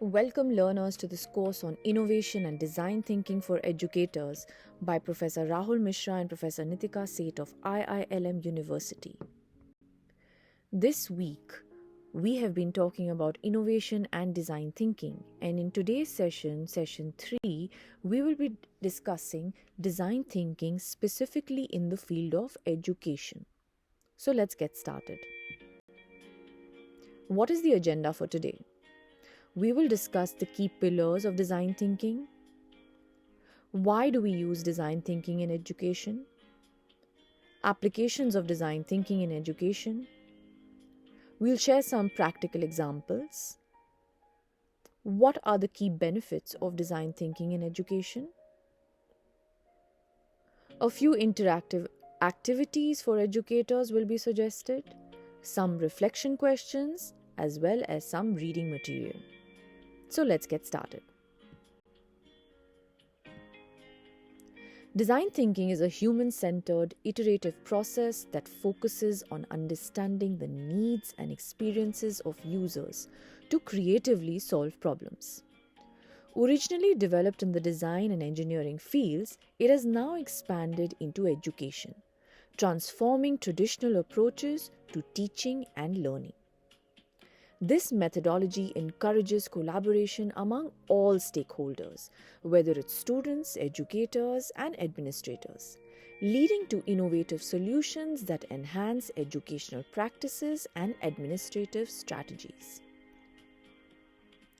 Welcome learners to this course on Innovation and Design Thinking for Educators by Professor Rahul Mishra and Professor Nitika Seth of IILM University. This week, we have been talking about innovation and design thinking, and in today's session 3, we will be discussing design thinking specifically in the field of education. So let's get started. What is the agenda for today? We will discuss the key pillars of design thinking. Why do we use design thinking in education? Applications of design thinking in education. We'll share some practical examples. What are the key benefits of design thinking in education? A few interactive activities for educators will be suggested, some reflection questions, as well as some reading material. So let's get started. Design thinking is a human-centered, iterative process that focuses on understanding the needs and experiences of users to creatively solve problems. Originally developed in the design and engineering fields, it has now expanded into education, transforming traditional approaches to teaching and learning. This methodology encourages collaboration among all stakeholders, whether it's students, educators, and administrators, leading to innovative solutions that enhance educational practices and administrative strategies.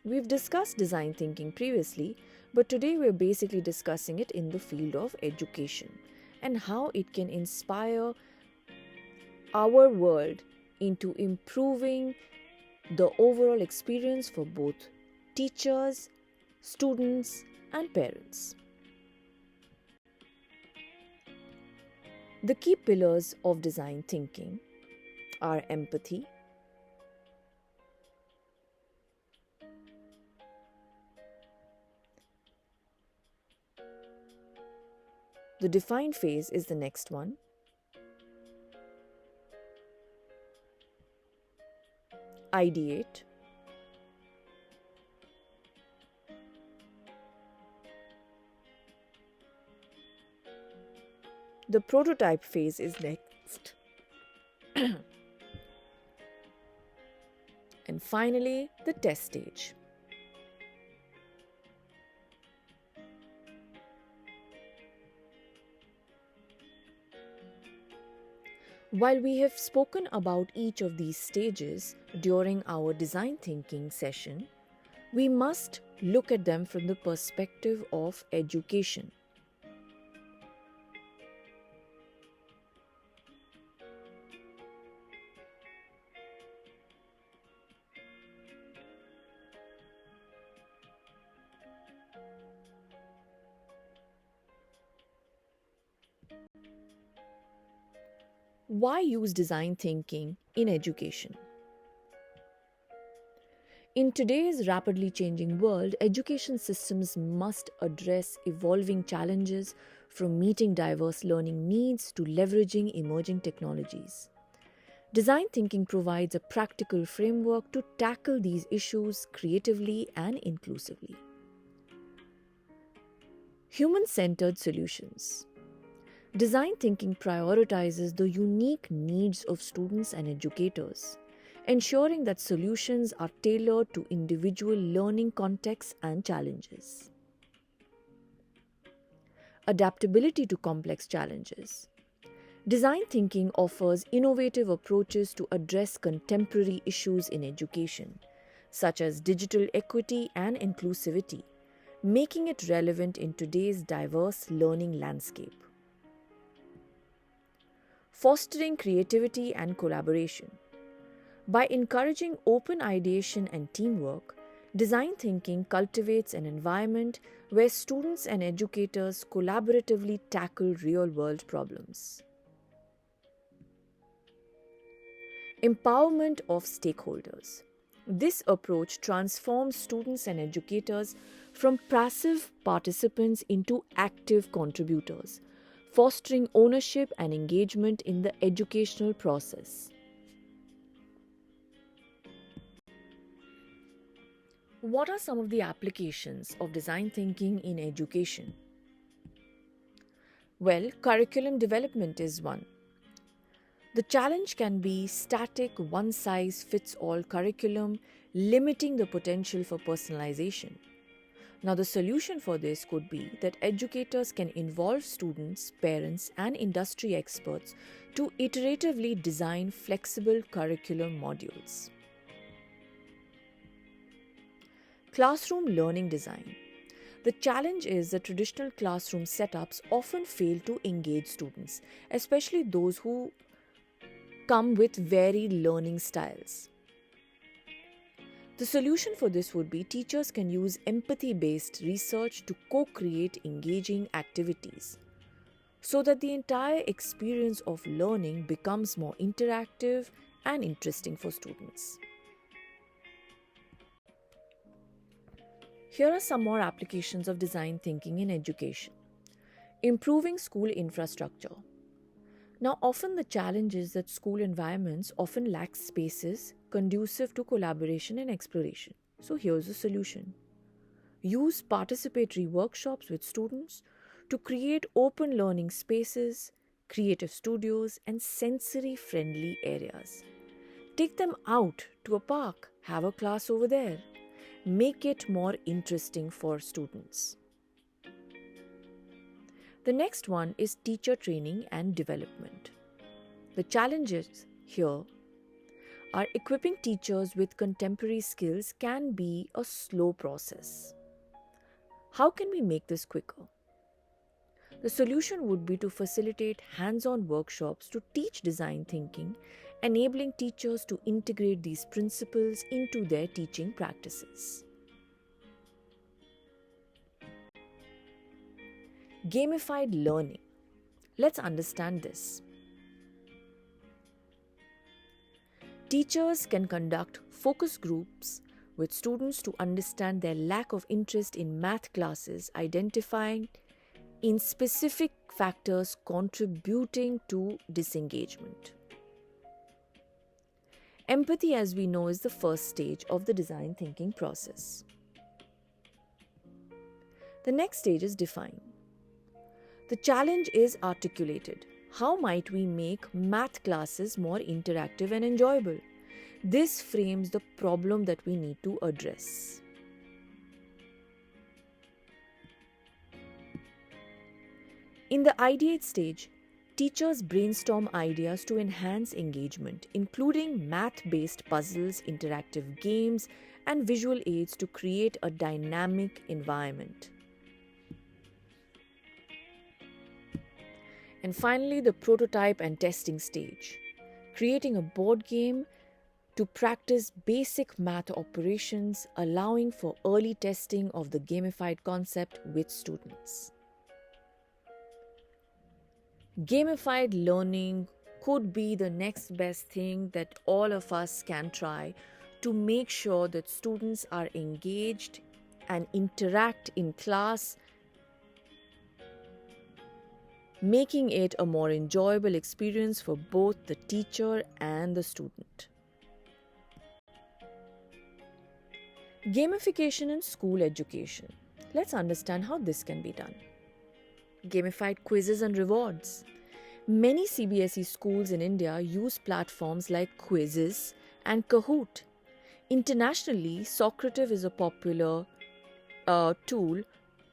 We've discussed design thinking previously, but today we're basically discussing it in the field of education and how it can inspire our world into improving the overall experience for both teachers, students, and parents. The key pillars of design thinking are empathy, the define phase is the next one, ideate, the prototype phase is next, and finally the test stage. While we have spoken about each of these stages during our design thinking session, we must look at them from the perspective of education. Why use design thinking in education? In today's rapidly changing world, education systems must address evolving challenges from meeting diverse learning needs to leveraging emerging technologies. Design thinking provides a practical framework to tackle these issues creatively and inclusively. Human-centered solutions. Design thinking prioritizes the unique needs of students and educators, ensuring that solutions are tailored to individual learning contexts and challenges. Adaptability to complex challenges. Design thinking offers innovative approaches to address contemporary issues in education, such as digital equity and inclusivity, making it relevant in today's diverse learning landscape. Fostering creativity and collaboration. By encouraging open ideation and teamwork, design thinking cultivates an environment where students and educators collaboratively tackle real-world problems. Empowerment of stakeholders. This approach transforms students and educators from passive participants into active contributors, fostering ownership and engagement in the educational process. What are some of the applications of design thinking in education? Well, curriculum development is one. The challenge can be static, one size fits all curriculum, limiting the potential for personalization. Now, the solution for this could be that educators can involve students, parents, and industry experts to iteratively design flexible curriculum modules. Classroom learning design. The challenge is that traditional classroom setups often fail to engage students, especially those who come with varied learning styles. The solution for this would be teachers can use empathy based research to co create engaging activities so that the entire experience of learning becomes more interactive and interesting for students. Here are some more applications of design thinking in education. Improving school infrastructure. Now, often the challenge is that school environments often lack spaces conducive to collaboration and exploration. So, here's a solution. Use participatory workshops with students to create open learning spaces, creative studios, and sensory friendly areas. Take them out to a park, have a class over there. Make it more interesting for students. The next one is teacher training and development. The challenges here are equipping teachers with contemporary skills can be a slow process. How can we make this quicker? The solution would be to facilitate hands-on workshops to teach design thinking, enabling teachers to integrate these principles into their teaching practices. Gamified learning. Let's understand this. Teachers can conduct focus groups with students to understand their lack of interest in math classes, identifying in specific factors contributing to disengagement. Empathy, as we know, is the first stage of the design thinking process. The next stage is define. The challenge is articulated. How might we make math classes more interactive and enjoyable? This frames the problem that we need to address. In the ideate stage, teachers brainstorm ideas to enhance engagement, including math-based puzzles, interactive games, and visual aids to create a dynamic environment. And finally, the prototype and testing stage, creating a board game to practice basic math operations, allowing for early testing of the gamified concept with students. Gamified learning could be the next best thing that all of us can try to make sure that students are engaged and interact in class, making it a more enjoyable experience for both the teacher and the student. Gamification in school education. Let's understand how this can be done. Gamified quizzes and rewards. Many CBSE schools in India use platforms like Quizzes and Kahoot. Internationally, Socrative is a popular tool,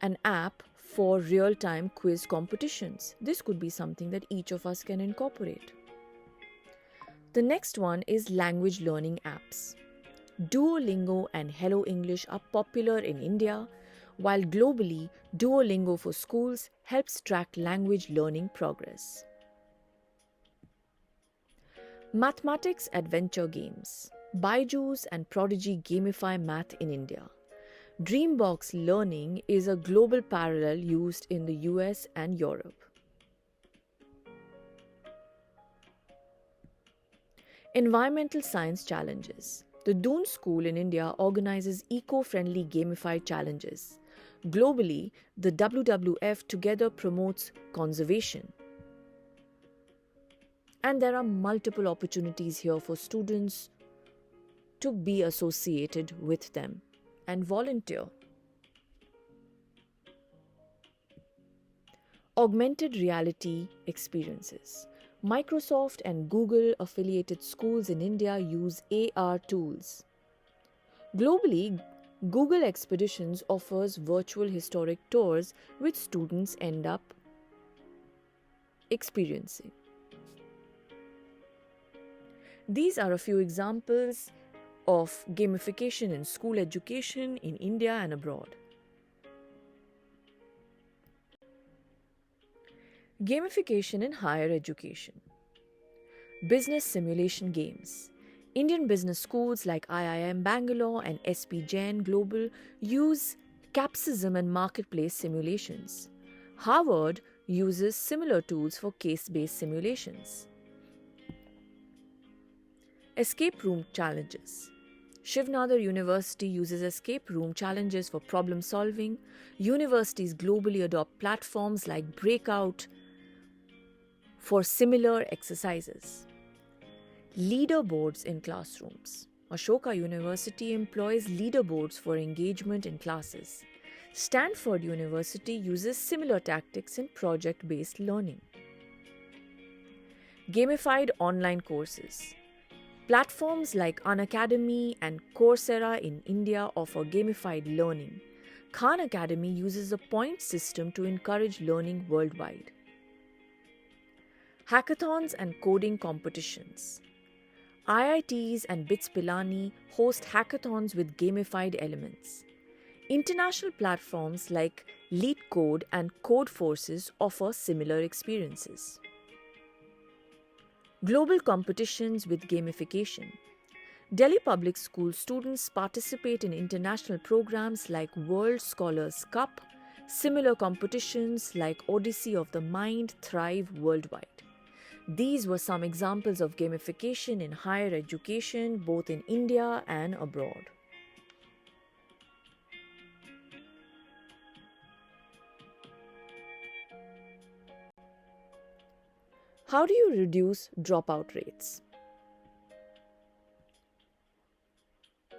an app for real-time quiz competitions. This could be something that each of us can incorporate. The next one is language learning apps. Duolingo and Hello English are popular in India, while globally, Duolingo for schools helps track language learning progress. Mathematics adventure games. Byju's and Prodigy gamify math in India. Dreambox Learning is a global parallel used in the US and Europe. Environmental science challenges. The Doon School in India organizes eco-friendly gamified challenges. Globally, the WWF together promotes conservation. And there are multiple opportunities here for students to be associated with them. and volunteer. Augmented reality experiences. Microsoft and Google affiliated schools in India use AR tools. Globally, Google Expeditions offers virtual historic tours which students end up experiencing. These are a few examples of gamification in school education in India and abroad. Gamification in higher education. Business simulation games. Indian business schools like IIM Bangalore and SP Jain Global use capsism and marketplace simulations. Harvard uses similar tools for case-based simulations. Escape room challenges. Shiv Nadar University uses escape room challenges for problem solving. Universities globally adopt platforms like Breakout for similar exercises. Leaderboards in classrooms. Ashoka University employs leaderboards for engagement in classes. Stanford University uses similar tactics in project-based learning. Gamified online courses. Platforms like Unacademy and Coursera in India offer gamified learning. Khan Academy uses a point system to encourage learning worldwide. Hackathons and coding competitions. IITs and BITS Pilani host hackathons with gamified elements. International platforms like LeetCode and Codeforces offer similar experiences. Global competitions with gamification. Delhi Public School students participate in international programs like World Scholars Cup. Similar competitions like Odyssey of the Mind thrive worldwide. These were some examples of gamification in higher education, both in India and abroad. How do you reduce dropout rates?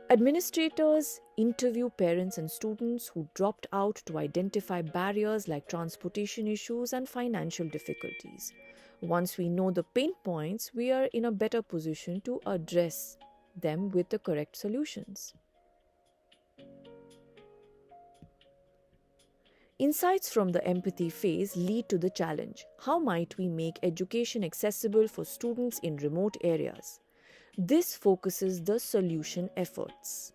Administrators interview parents and students who dropped out to identify barriers like transportation issues and financial difficulties. Once we know the pain points, we are in a better position to address them with the correct solutions. Insights from the empathy phase lead to the challenge. How might we make education accessible for students in remote areas? This focuses the solution efforts.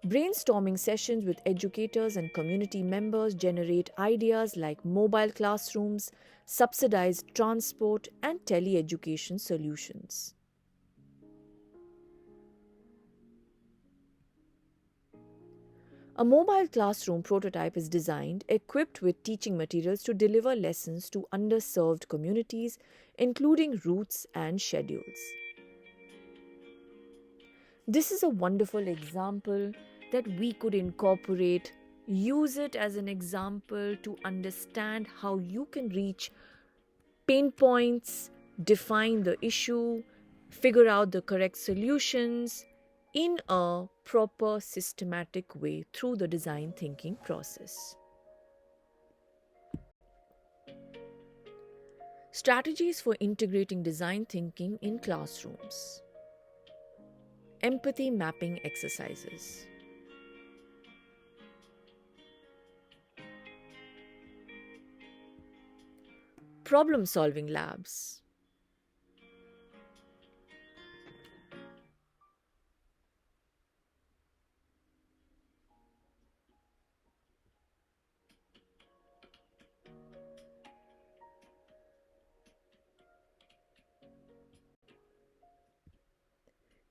Brainstorming sessions with educators and community members generate ideas like mobile classrooms, subsidized transport, and tele-education solutions. A mobile classroom prototype is designed, equipped with teaching materials to deliver lessons to underserved communities, including routes and schedules. This is a wonderful example that we could incorporate, use it as an example to understand how you can reach pain points, define the issue, figure out the correct solutions in a proper systematic way through the design thinking process. Strategies for integrating design thinking in classrooms. Empathy mapping exercises. Problem-solving labs.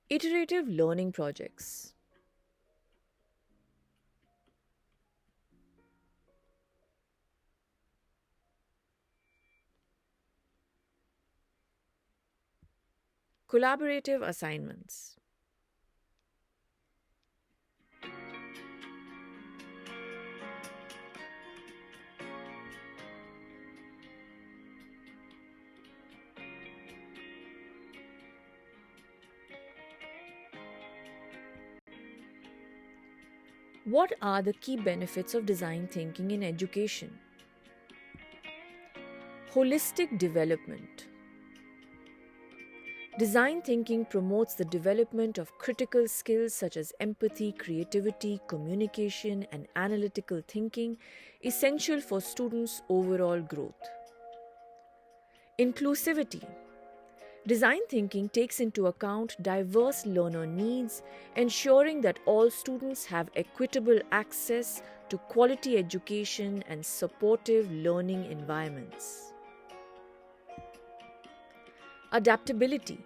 Iterative learning projects. Collaborative assignments. What are the key benefits of design thinking in education? Holistic development. Design thinking promotes the development of critical skills such as empathy, creativity, communication, and analytical thinking, essential for students' overall growth. Inclusivity. Design thinking takes into account diverse learner needs, ensuring that all students have equitable access to quality education and supportive learning environments. Adaptability.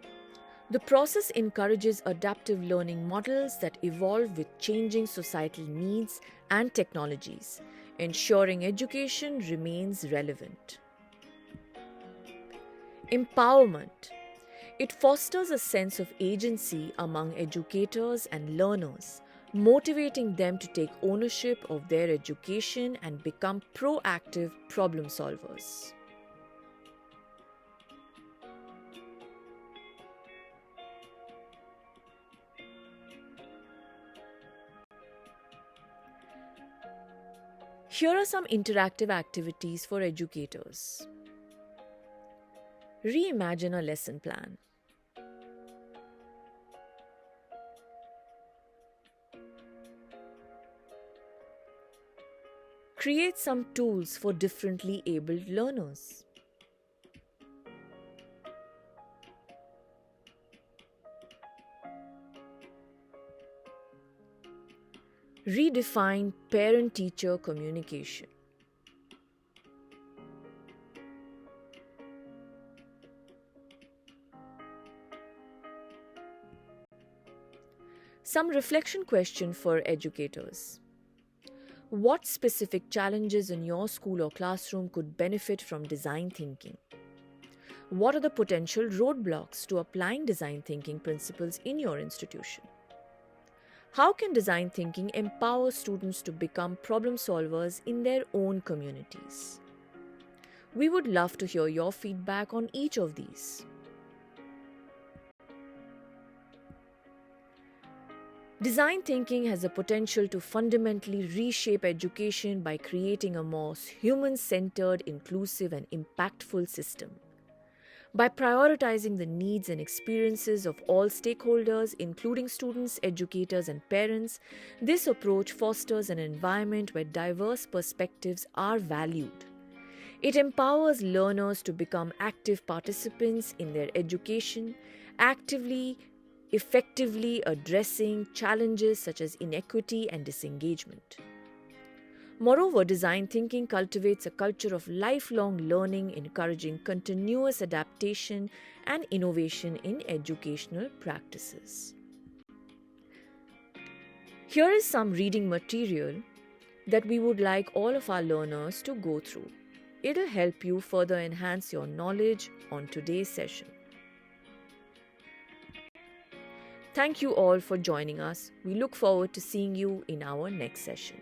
The process encourages adaptive learning models that evolve with changing societal needs and technologies, ensuring education remains relevant. Empowerment. It fosters a sense of agency among educators and learners, motivating them to take ownership of their education and become proactive problem solvers. Here are some interactive activities for educators. Reimagine a lesson plan. Create some tools for differently abled learners. Redefine parent-teacher communication. Some reflection question for educators. What specific challenges in your school or classroom could benefit from design thinking? What are the potential roadblocks to applying design thinking principles in your institution? How can design thinking empower students to become problem solvers in their own communities? We would love to hear your feedback on each of these. Design thinking has the potential to fundamentally reshape education by creating a more human-centered, inclusive, and impactful system. By prioritizing the needs and experiences of all stakeholders, including students, educators, and parents, this approach fosters an environment where diverse perspectives are valued. It empowers learners to become active participants in their education, effectively addressing challenges such as inequity and disengagement. Moreover, design thinking cultivates a culture of lifelong learning, encouraging continuous adaptation and innovation in educational practices. Here is some reading material that we would like all of our learners to go through. It'll help you further enhance your knowledge on today's session. Thank you all for joining us. We look forward to seeing you in our next session.